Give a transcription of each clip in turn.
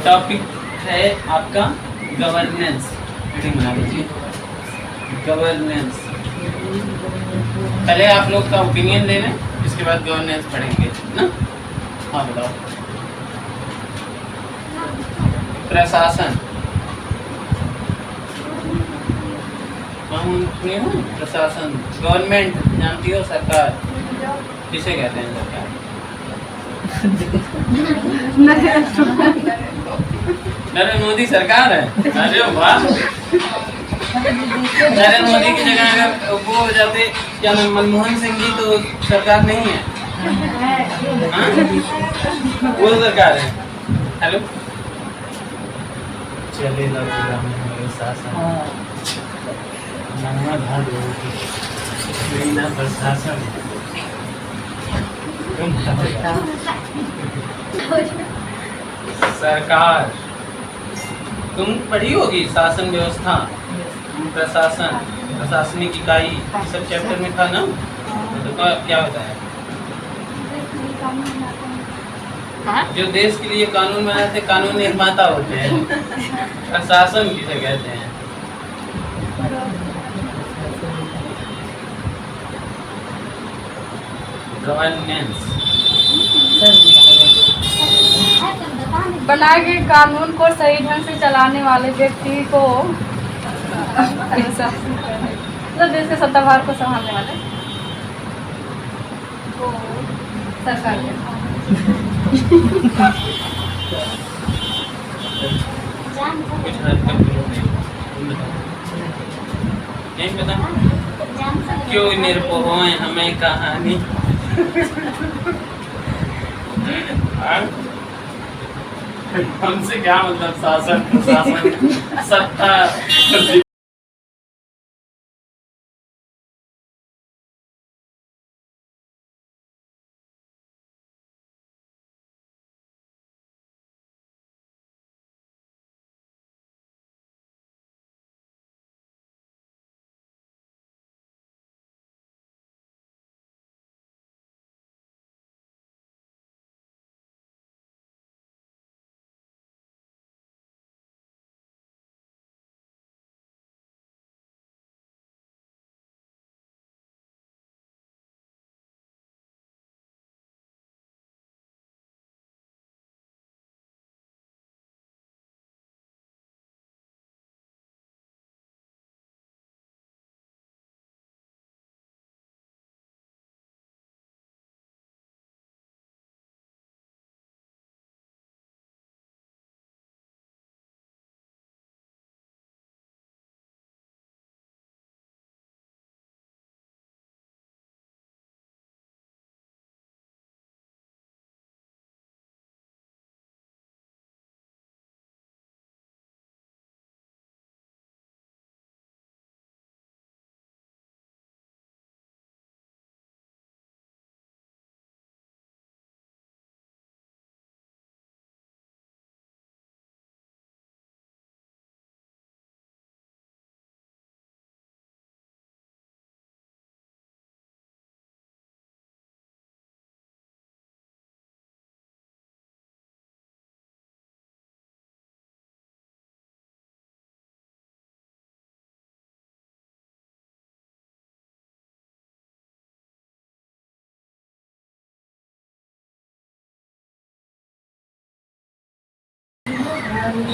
Topic है आपका governance. Meeting बना लीजिए। गवर्नेंस, पहले आप लोग का ओपिनियन ले लें, इसके बाद गवर्नेंस पढ़ेंगे ना। हाँ बताओ। प्रशासन, प्रशासन, गवर्नमेंट जानती हो, सरकार किसे कहते हैं? सरकार नरेंद्र मोदी सरकार है। अरे वाह, नरेंद्र मोदी की जगह अगर वो हो जाते क्या नाम, मनमोहन सिंह जी, तो सरकार नहीं है। हाँ? वो सरकार है। हेलो, चलेगा शासन, प्रशासन। सरकार तुम पढ़ी होगी, शासन व्यवस्था, प्रशासन, प्रशासनिक इकाई, सब चैप्टर में था ना। तो क्या होता है? जो देश के लिए कानून बनाते, कानून निर्माता होते हैं, प्रशासन किसे कहते हैं? गवर्नेंस, बनाए गए कानून को सही ढंग से चलाने वाले व्यक्ति को मतलब देश के सत्ताभार को संभालने वाले को सरकार नहीं पता क्यों निरपो हैं हमें कहानी। हमसे क्या मतलब, शासन प्रशासन सत्ता।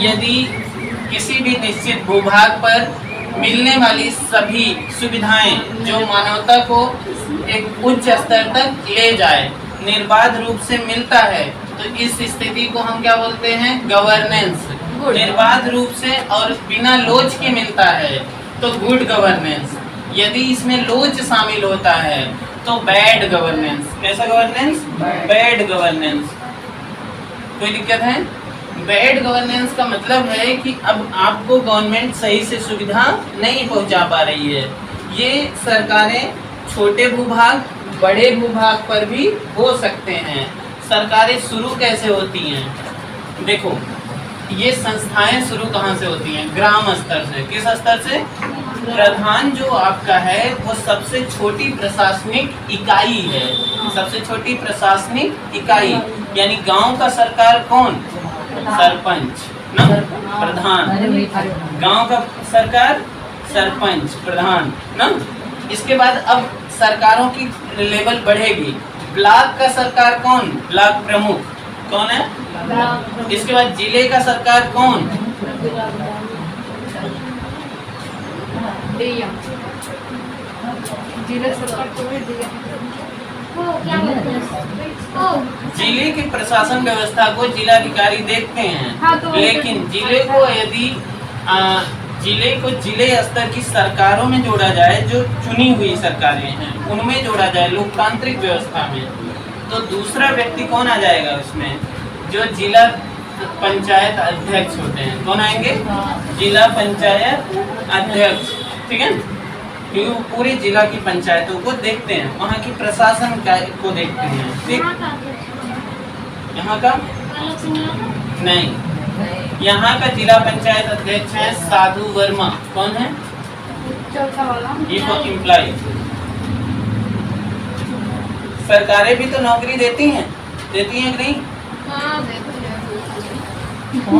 यदि किसी भी निश्चित भूभाग पर मिलने वाली सभी सुविधाएं जो मानवता को एक उच्च स्तर तक ले जाए निर्बाध रूप से मिलता है, तो इस स्थिति को हम क्या बोलते हैं? गवर्नेंस। निर्बाध रूप से और बिना लोच के मिलता है तो गुड गवर्नेंस। यदि इसमें लोच शामिल होता है तो बैड गवर्नेंस। कैसा गवर्नेंस? Bad governance. कोई दिक्कत है? बैड गवर्नेंस का मतलब है कि अब आपको गवर्नमेंट सही से सुविधा नहीं पहुंचा पा रही है। ये सरकारें छोटे भूभाग, बड़े भूभाग पर भी हो सकते हैं। सरकारें शुरू कैसे होती हैं? देखो, ये संस्थाएं शुरू कहाँ से होती हैं? ग्राम स्तर से। किस स्तर से? प्रधान जो आपका है वो सबसे छोटी प्रशासनिक इकाई है। सबसे छोटी प्रशासनिक इकाई यानी गांव का सरकार कौन? सरपंच ना, प्रधान। गांव का सरकार सरपंच, प्रधान ना। इसके बाद अब सरकारों की लेवल बढ़ेगी। ब्लॉक का सरकार कौन? ब्लॉक प्रमुख कौन है? इसके बाद जिले का सरकार कौन? जिले सरकार को भी जिले की प्रशासन व्यवस्था को जिलाधिकारी देखते हैं। हाँ, तो लेकिन जिले को यदि जिले को जिले स्तर की सरकारों में जोड़ा जाए, जो चुनी हुई सरकारें हैं उनमें जोड़ा जाए लोकतांत्रिक व्यवस्था में, तो दूसरा व्यक्ति कौन आ जाएगा उसमें? जो जिला पंचायत अध्यक्ष होते हैं। कौन आएंगे? जिला पंचायत अध्यक्ष, ठीक है। क्योंकि वो पूरी जिला की पंचायतों को देखते हैं, वहाँ की प्रशासन को देखते हैं। ठीक, यहाँ का नहीं, यहाँ का जिला पंचायत अध्यक्ष है साधु वर्मा। कौन है? चौथा वाला ये तो एम्प्लॉय। सरकारें भी तो नौकरी देती हैं कि नहीं?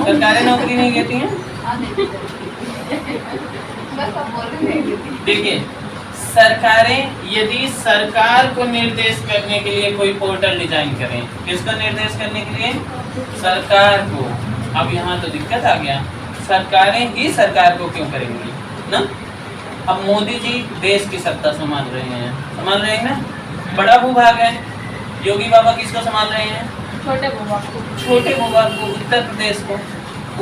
सरकारें नौकरी नहीं देती हैं। देखिए, सरकारें यदि सरकार को निर्देश करने के लिए कोई पोर्टल डिजाइन करें, किसको निर्देश करने के लिए? सरकार को। अब यहाँ तो दिक्कत आ गया, सरकारें ही सरकार को क्यों करेंगी ना? अब मोदी जी देश की सत्ता संभाल रहे हैं ना। बड़ा भूभाग है, योगी बाबा किसको संभाल रहे हैं? छोटे भूभाग को। छोटे भूभाग को, उत्तर प्रदेश को।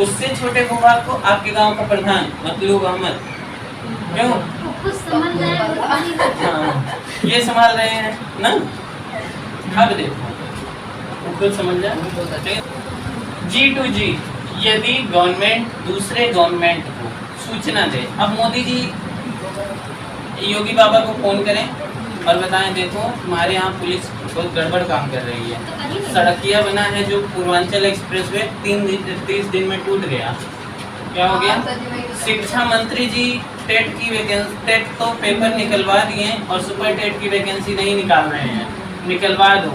उससे छोटे भूभाग को आपके गांव का प्रधान मतलूब अहमद, क्यों? हाँ, ये संभाल रहे हैं ना। अब देखो, खुद समझ जाए। G2G, यदि गवर्नमेंट दूसरे गवर्नमेंट को सूचना दे। अब मोदी जी योगी बाबा को फोन करें और बताएं, देखो तुम्हारे यहाँ पुलिस बहुत गड़बड़ काम कर रही है, सड़किया बना है जो पूर्वांचल एक्सप्रेसवे 30 दिन में टूट गया। क्या हो गया? शिक्षा मंत्री जी टेट तो पेपर निकलवा दिए और सुपर टेट की वैकेंसी नहीं निकाल रहे हैं, निकलवा दो।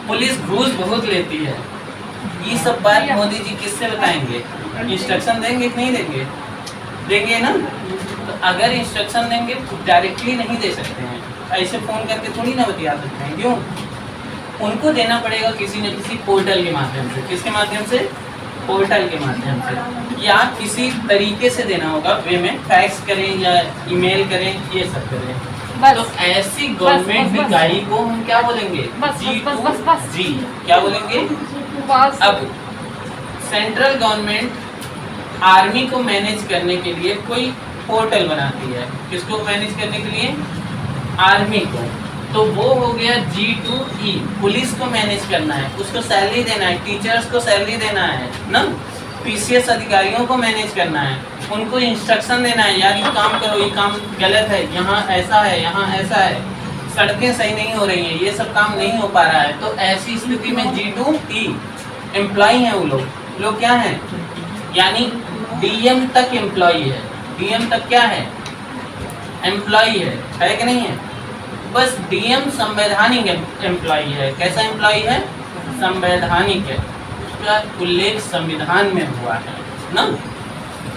पुलिस घूस बहुत लेती है। ये सब बात मोदी जी किससे बताएंगे? इंस्ट्रक्शन देंगे कि नहीं देंगे? देंगे ना। तो अगर इंस्ट्रक्शन देंगे तो डायरेक्टली नहीं दे सकते हैं, ऐसे फोन करके थोड़ी ना बतिया सकते हैं। क्यों? उनको देना पड़ेगा किसी न किसी पोर्टल के माध्यम से। किसके माध्यम से? पोर्टल के माध्यम से, या किसी तरीके से देना होगा, वे में फैक्स करें या ईमेल करें, ये सब करें। तो ऐसी गवर्नमेंट इकाई को हम क्या बोलेंगे? G2G। क्या बोलेंगे? अब सेंट्रल गवर्नमेंट आर्मी को मैनेज करने के लिए कोई पोर्टल बनाती है। किसको मैनेज करने के लिए? आर्मी को। तो वो हो गया G2E। पुलिस को मैनेज करना है, उसको सैलरी देना है, टीचर्स को सैलरी देना है ना। PCS अधिकारियों को मैनेज करना है, उनको इंस्ट्रक्शन देना है, यार ये काम करो, ये काम गलत है, यहाँ ऐसा है, यहाँ ऐसा है, सड़कें सही नहीं हो रही हैं, ये सब काम नहीं हो पा रहा है। तो ऐसी स्थिति में G2E एम्प्लॉय हैं। वो लोग क्या हैं? यानी DM तक एम्प्लॉय है। DM तक क्या है? एम्प्लॉय है कि नहीं है? बस DM संवैधानिक एम्प्लॉय है। कैसा एम्प्लॉय है? संवैधानिक है, उसका उल्लेख संविधान में हुआ है ना।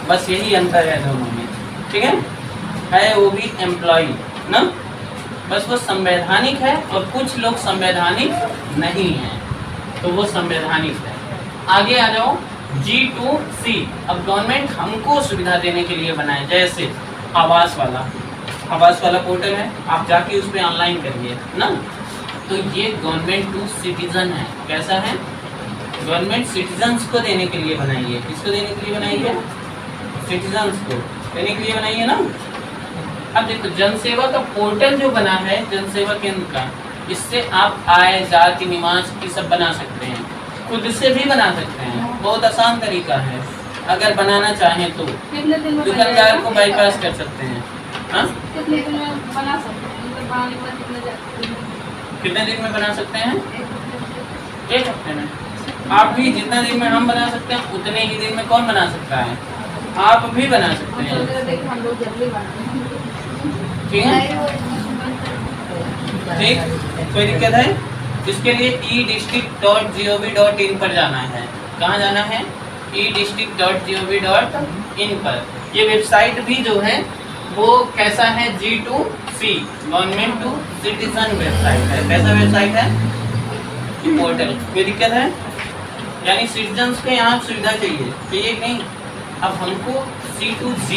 बस यही अंतर है दोनों में, ठीक है वो भी एम्प्लॉय ना। बस वो संवैधानिक है और कुछ लोग संवैधानिक नहीं हैं, तो वो संवैधानिक है। आगे आ जाओ, G2C। अब गवर्नमेंट हमको सुविधा देने के लिए बनाए, जैसे आवास वाला पोर्टल है, आप जाके उस पर ऑनलाइन करिए ना। तो ये गवर्नमेंट टू सिटीजन है। कैसा है? गवर्नमेंट सिटीजन्स को देने के लिए बनाई है। किसको देने के लिए बनाई है? सिटीजन्स को देने के लिए बनाई है ना। अब देखो, जनसेवा का पोर्टल जो बना है, जनसेवा केंद्र का, इससे आप आय, जाति, निवास की सब बना सकते हैं, खुद से भी बना सकते हैं। बहुत आसान तरीका है, अगर बनाना चाहें तो। दुकानदार को बाईपास कर सकते हैं। हाँ, कितने दिन में बना सकते हैं? कितने दिन में बना सकते हैं? 1 हफ्ते में। आप भी जितना दिन में हम बना सकते हैं उतने ही दिन में कौन बना सकता है? आप भी बना सकते हैं। ठीक है, ठीक, कोई दिक्कत है? इसके लिए edistrict.gov.in पर जाना है। कहाँ जाना है? edistrict.gov.in पर। ये वेबसाइट भी जो है वो कैसा है? G2C, government to citizen website है। कैसा वेबसाइट है? पोर्टल। कोई दिक्कत है? यानी सिटीजन्स को यहाँ सुविधा चाहिए कि नहीं। अब हमको C2G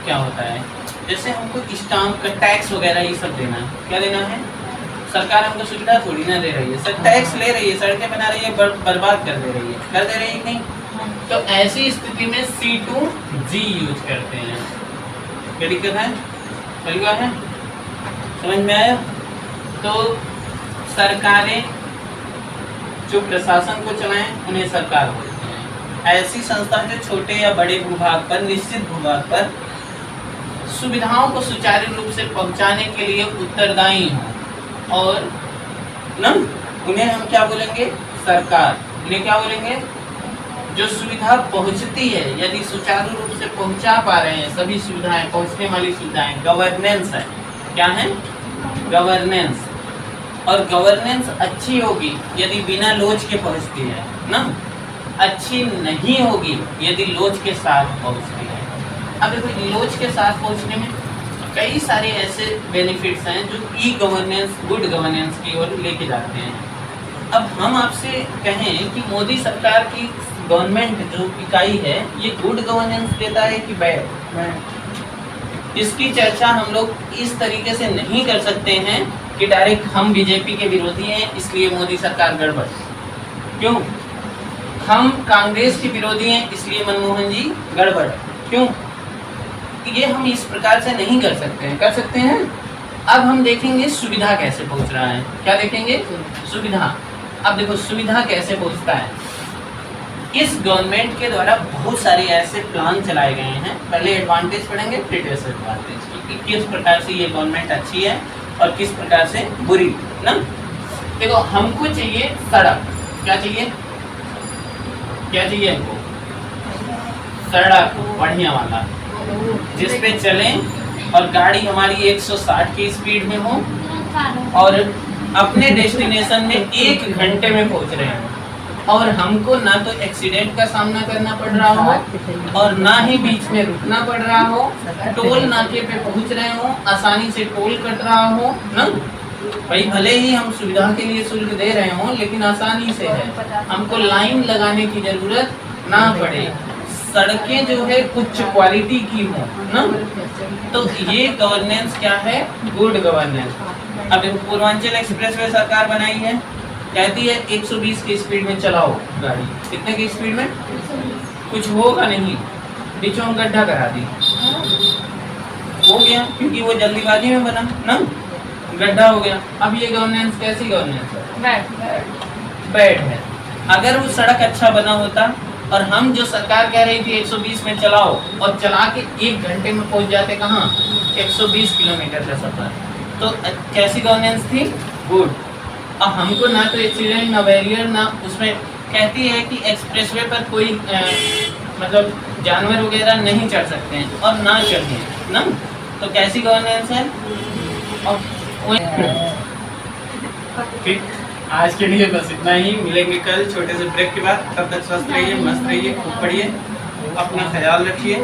क्या होता है? जैसे हमको स्टाम्प का टैक्स वगैरह ये सब देना है। क्या देना है? सरकार हमको सुविधा थोड़ी ना दे रही है, सर टैक्स ले रही है, सड़कें बना रही है, बर्बाद कर दे रही है, कर दे रही है नहीं। तो ऐसी स्थिति में C2G यूज करते हैं। क्या दिक्कत है? परिवार है? समझ में आया? तो सरकारें जो प्रशासन को चलाएं उन्हें सरकार बोलते हैं। ऐसी संस्था जो छोटे या बड़े भूभाग पर, निश्चित भूभाग पर सुविधाओं को सुचारू रूप से पहुंचाने के लिए उत्तरदायी हों, और न उन्हें हम क्या बोलेंगे? सरकार। इन्हें क्या बोलेंगे? जो सुविधा पहुंचती है, यदि सुचारू रूप से पहुंचा पा रहे हैं सभी सुविधाएं, पहुंचने वाली सुविधाएं, गवर्नेंस है। क्या है? गवर्नेंस। और गवर्नेंस अच्छी होगी यदि बिना लोच के पहुंचती है ना, अच्छी नहीं होगी यदि लोच के साथ पहुंचती है। अब देखो, लोच के साथ पहुंचने में कई सारे ऐसे बेनिफिट्स हैं जो ई गवर्नेंस, गुड गवर्नेंस की ओर लेके जाते हैं। अब हम आपसे कहें कि मोदी सरकार की गवर्नमेंट जो इकाई है ये गुड गवर्नेंस देता है कि बैड, इसकी चर्चा हम लोग इस तरीके से नहीं कर सकते हैं कि डायरेक्ट हम बीजेपी के विरोधी हैं इसलिए मोदी सरकार गड़बड़, क्यों? हम कांग्रेस के विरोधी हैं इसलिए मनमोहन जी गड़बड़, क्यों? ये हम इस प्रकार से नहीं कर सकते हैं। कर सकते हैं? अब हम देखेंगे सुविधा कैसे पहुंच रहा है। क्या देखेंगे? सुविधा। अब देखो सुविधा कैसे पहुंचता है। इस गवर्नमेंट के द्वारा बहुत सारे ऐसे प्लान चलाए गए हैं। पहले एडवांटेज पढ़ेंगे, फिर डिसएडवांटेज, कि किस प्रकार से ये गवर्नमेंट अच्छी है और किस प्रकार से बुरी ना। देखो, हमको चाहिए सड़क। क्या चाहिए? क्या चाहिए हमको? सड़क बढ़िया वाला, जिस पे चलें और गाड़ी हमारी 160 की स्पीड में हो और अपने डेस्टिनेशन में 1 घंटे में पहुंच रहे हैं, और हमको ना तो एक्सीडेंट का सामना करना पड़ रहा हो और ना ही बीच में रुकना पड़ रहा हो, टोल नाके पे पहुंच रहे हो, आसानी से टोल कट रहा हो ना। भाई भले ही हम सुविधा के लिए शुल्क दे रहे हो, लेकिन आसानी से है, हमको लाइन लगाने की जरूरत ना पड़े, सड़कें जो है कुछ क्वालिटी की हो ना। तो ये गवर्नेंस क्या है? Good governance. अब देखो, पूर्वांचल एक्सप्रेसवे सरकार बनाई है, कहती है 120 की स्पीड में चलाओ गाड़ी। कितने की स्पीड में? कुछ होगा नहीं, बीचों में गड्ढा करा दी, हो गया, क्योंकि वो जल्दीबाजी में बना ना, गड्ढा हो गया। अब ये गवर्नेंस कैसी गवर्नेंस है? बैड है। अगर वो सड़क अच्छा बना होता और हम जो सरकार कह रही थी 120 में चलाओ, और चला के 1 घंटे में पहुंच जाते कहाँ? 120 किलोमीटर का सफर, तो कैसी गवर्नेंस थी? गुड। अब हमको ना तो एक्सीडेंट, ना बैरियर, ना उसमें कहती है कि एक्सप्रेसवे पर कोई मतलब जानवर वगैरह नहीं चढ़ सकते हैं और ना चढ़े ना। तो कैसी गवर्नेंस है? और ठीक, आज के लिए बस इतना ही। मिलेंगे कल छोटे से ब्रेक के बाद। तब तक स्वस्थ रहिए, मस्त रहिए, खूब पढ़िए, अपना ख्याल रखिए।